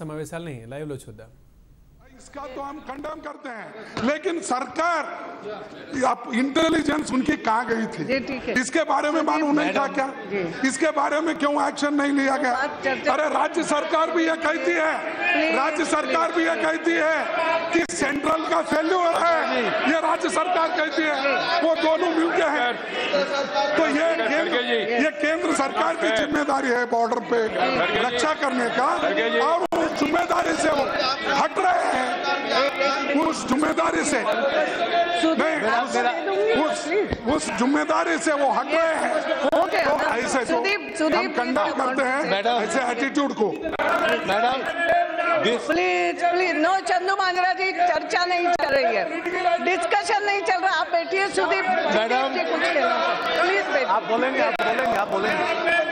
సమావేశాలని live లో చూద్దాం. इसका तो हम कंडेम करते हैं, लेकिन सरकार इंटेलिजेंस उनकी कहाँ गई थी? इसके बारे में मालूम नहीं था क्या? इसके बारे में क्यों एक्शन नहीं लिया गया? अरे राज्य सरकार भी ये कहती है, राज्य सरकार भी ये कहती है कि सेंट्रल का फेल्यूर है, ये राज्य सरकार कहती है, वो दोनों मिलके हैं। तो ये केंद्र सरकार की जिम्मेदारी है बॉर्डर पे रक्षा करने का, और उस जिम्मेदारी से वो हट रहे हैं, उस जिम्मेदारी से नहीं, उस जिम्मेदारी से वो हट रहे हैं। तो ऐसे तो हम कंडेम करते हैं ऐसे एटीट्यूड को। मैडम प्लीज नो, चंदू मांजरा जी, चर्चा नहीं चल रही है, डिस्कशन नहीं चल रहा, आप बैठिए। सुदीप मैडम कुछ प्लीज बैठिए, आप बोलेंगे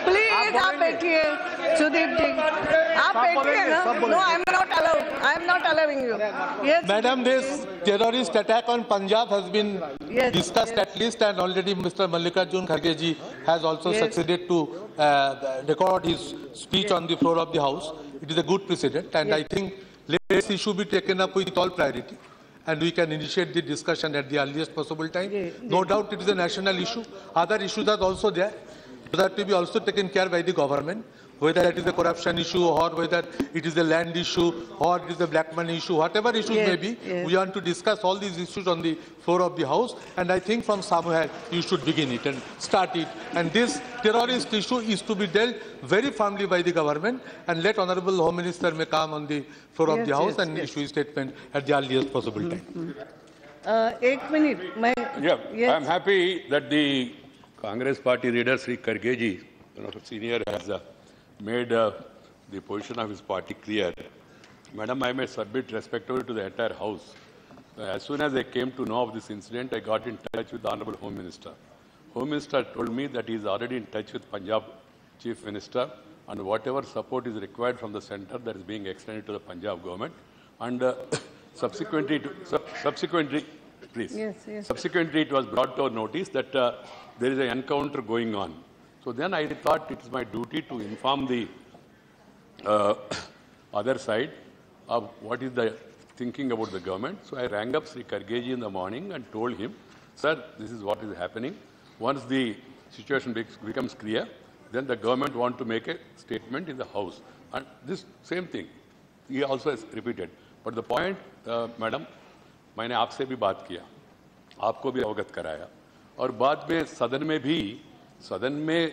प्लीज आप बैठिए। सुदीप जी आप बैठिए ना। No, I am not allowing you. Yes Madam, this terrorist attack on Punjab has been discussed at least, and already Mr. Mallikarjun Kharge ji has also succeeded to record his speech on the floor of the House. It is a good precedent, and I think this issue be taken up with all priority, and we can initiate the discussion at the earliest possible time. No doubt it is a national issue. Other issues are also there that to be also taken care by the government, whether it is a corruption issue or whether it is a land issue or it is a black money issue, whatever issues may be, we want to discuss all these issues on the floor of the House, and I think from somewhere you should begin it and start it. And this terrorist issue is to be dealt very firmly by the government, and let Honorable Home Minister may come on the floor of the House and issue a statement at the earliest possible time. 1 minute. I'm happy that the Congress party leader Sri Kharge ji, senior, has made the position of his party clear. Madam, I may submit respectively to the entire House. As soon as I came to know of this incident, I got in touch with the Honorable Home Minister. Home Minister told me that he is already in touch with Punjab Chief Minister, and whatever support is required from the centre, that is being extended to the Punjab government. And subsequently, it was brought to our notice that there is an encounter going on. So then I thought it is my duty to inform the other side of what is the thinking about the government. So I rang up Sri Kharge ji in the morning and told him, sir, this is what is happening. Once the situation becomes clear, then the government want to make a statement in the House. And this same thing, he also has repeated. But the point, madam, मैंने आपसे भी बात किया, आपको भी अवगत कराया, और बाद में सदन में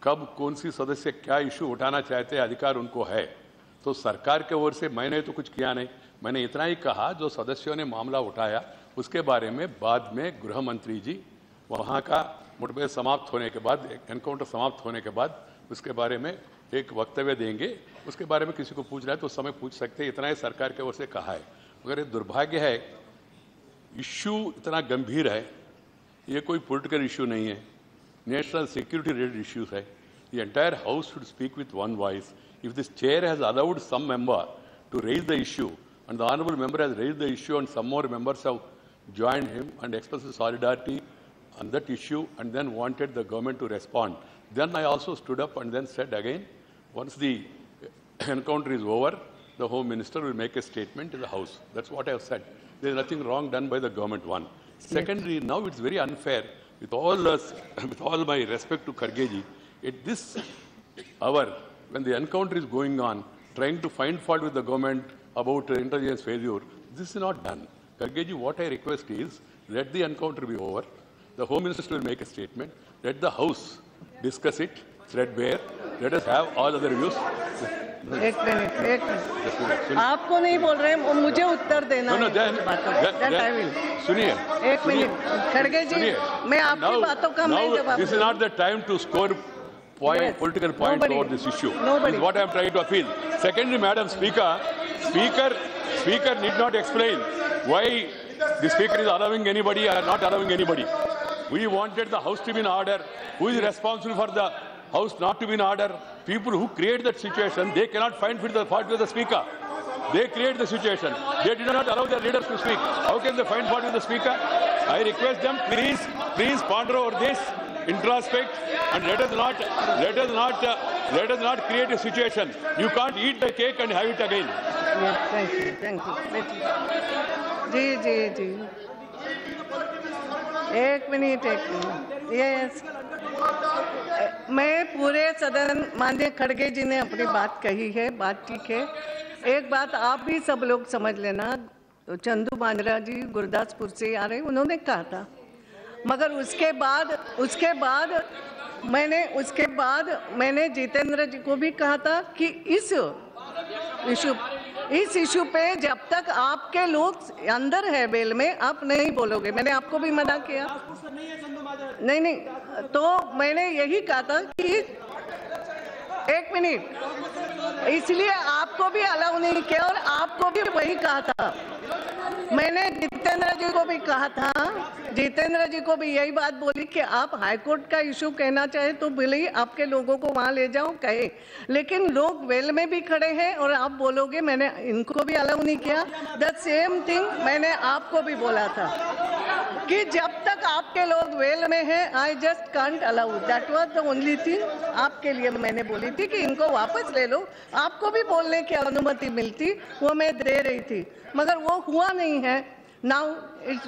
कब कौन सी सदस्य क्या इशू उठाना चाहते हैं, अधिकार उनको है। तो सरकार के ओर से मैंने तो कुछ किया नहीं, मैंने इतना ही कहा जो सदस्यों ने मामला उठाया उसके बारे में बाद में गृह मंत्री जी वहाँ का मुठभेड़ समाप्त होने के बाद, एनकाउंटर समाप्त होने के बाद उसके बारे में एक वक्तव्य देंगे। उसके बारे में किसी को पूछ रहा है तो उस समय पूछ सकते हैं, इतना ही सरकार की ओर से कहा है। मगर ये दुर्भाग्य है, इश्यू इतना गंभीर है, ये कोई पॉलिटिकल इश्यू नहीं है, national security related issues hai. The entire House should speak with one voice. If this chair has allowed some member to raise the issue, and the honourable member has raised the issue, and some more members have joined him and expressed solidarity on that issue, and then wanted the government to respond, then I also stood up and then said again, once the encounter is over, the Home Minister will make a statement in the House. That's what I have said. There is nothing wrong done by the government, one. Secondly, now it's very unfair. With all my respect to Kharge ji, at this hour, when the encounter is going on, trying to find fault with the government about intelligence failure, this is not done. Kharge ji, what I request is, let the encounter be over, the Home Minister will make a statement, let the House discuss it, threadbare, let us have all other views. एक minute आपको नहीं बोल रहे हैं, मुझे उत्तर देना है। सुनिए, एक मिनट खड़गे जी, मैं आपकी बातों का नहीं जवाब। This is not the time to score political points over this issue. This is what I am trying to appeal. Secondly, Madam Speaker need not explain why the Speaker is allowing anybody or not allowing anybody. We wanted the House to be in order. Who is responsible for the House not to be in order? People who create that situation, they cannot find fault with the Speaker. They create the situation. They did not allow their leaders to speak. How can they find fault with the Speaker? I request them, please ponder over this, introspect, and let us not Let us not create a situation. You can't eat the cake and have it again. Thank you जी जी जी एक minute yes मैं पूरे सदन माननीय खड़गे जी ने अपनी बात कही है, बात ठीक है। एक बात आप भी सब लोग समझ लेना, चंदू मांजरा जी गुरदासपुर से आ रहे, उन्होंने कहा था, मगर उसके बाद मैंने जितेंद्र जी को भी कहा था कि इस इशू पे जब तक आपके लोग अंदर है बेल में आप नहीं बोलोगे। मैंने आपको भी मना किया, नहीं, तो मैंने यही कहा था कि एक मिनट, इसलिए आपको भी अलाउ नहीं किया और आपको भी वही कहा था। मैंने जितेंद्र जी को भी कहा था, जितेंद्र जी को भी यही बात बोली कि आप हाईकोर्ट का इशू कहना चाहे तो बोले आपके लोगों को वहां ले जाओ कहे, लेकिन लोग वेल में भी खड़े हैं और आप बोलोगे। मैंने इनको भी अलाउ नहीं किया। द सेम थिंग मैंने आपको भी बोला था कि जब तक आपके लोग वेल में हैं I just can't allow, that was the only thing. आपके लिए मैंने बोली थी कि इनको वापस ले लो, आपको भी बोलने की अनुमति मिलती, वो मैं दे रही थी, मगर वो हुआ नहीं है। Now it's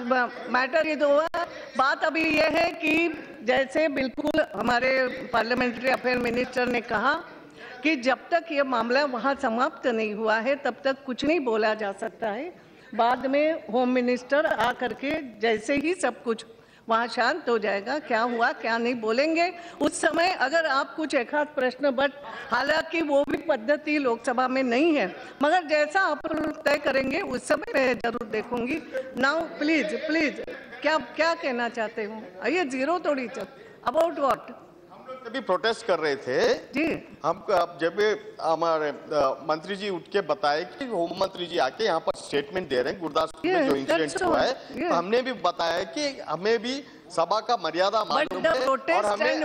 matter is over. बात अभी ये है कि जैसे बिल्कुल हमारे पार्लियामेंट्री अफेयर मिनिस्टर ने कहा कि जब तक ये मामला वहाँ समाप्त नहीं हुआ है तब तक कुछ नहीं बोला जा सकता है। बाद में होम मिनिस्टर आ करके जैसे ही सब कुछ वहाँ शांत हो जाएगा, क्या हुआ क्या नहीं बोलेंगे, उस समय अगर आप कुछ एक आध प्रश्न, बट हालांकि वो भी पद्धति लोकसभा में नहीं है, मगर जैसा आप तय करेंगे उस समय मैं जरूर देखूंगी। नाउ प्लीज क्या कहना चाहते हो? ये जीरो थोड़ी चल अबाउट व्हाट भी प्रोटेस्ट कर रहे थे जी। हम जब हमारे मंत्री जी उठ के बताए कि होम मंत्री जी आके यहाँ पर स्टेटमेंट दे रहे हैं गुरदासपुर में जो इंसिडेंट हुआ है, तो हमने भी बताया कि हमें भी सभा का मर्यादा मालूम है और हमें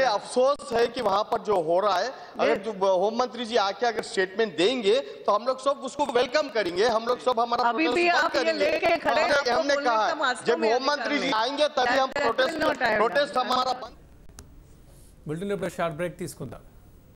अफसोस है कि वहाँ पर जो हो रहा है, अगर जो होम मंत्री जी आके अगर स्टेटमेंट देंगे तो हम लोग सब उसको वेलकम करेंगे, हम लोग सब हमारा प्रोटेस्ट हमने कहा जब होम मंत्री जी आएंगे तभी हम प्रोटेस्ट हमारा। बुलेटिन షార్ట్ బ్రేక్ తీసుకుందాం।